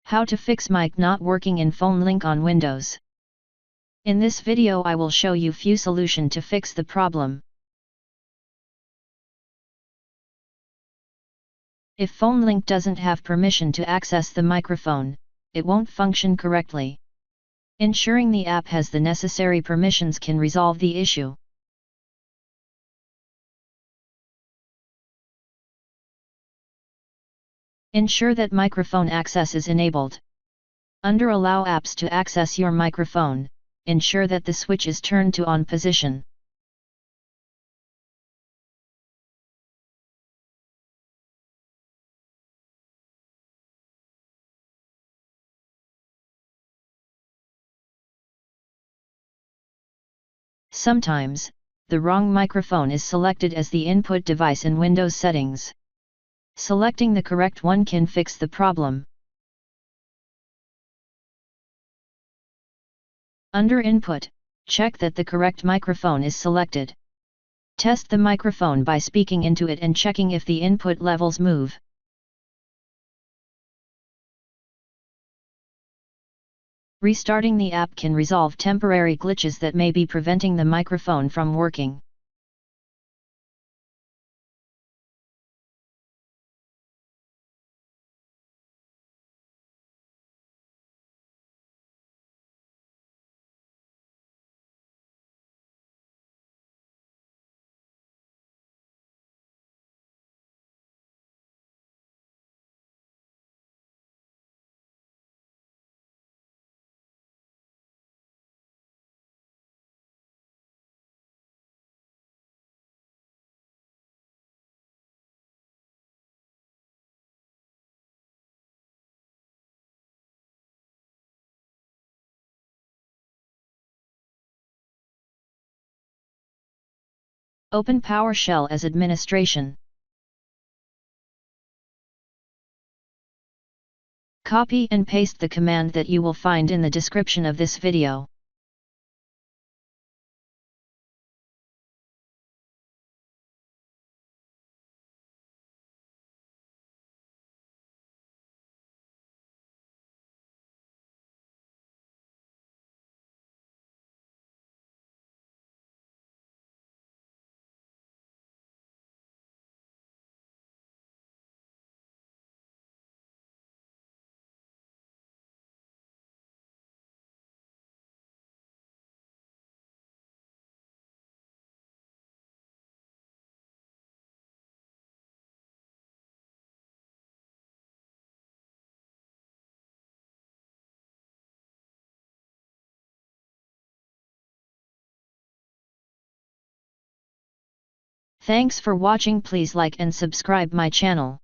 How to fix mic not working in phone link on Windows. In this video I will show you few solution to fix the problem. If phone link doesn't have permission to access the microphone, it won't function correctly. Ensuring the app has the necessary permissions can resolve the issue. Ensure that microphone access is enabled. Under Allow apps to access your microphone, ensure that the switch is turned to on position. Sometimes, the wrong microphone is selected as the input device in Windows settings. Selecting the correct one can fix the problem. Under Input, check that the correct microphone is selected. Test the microphone by speaking into it and checking if the input levels move. Restarting the app can resolve temporary glitches that may be preventing the microphone from working. Open PowerShell as administration. Copy and paste the command that you will find in the description of this video. Thanks for watching. Please like and subscribe my channel.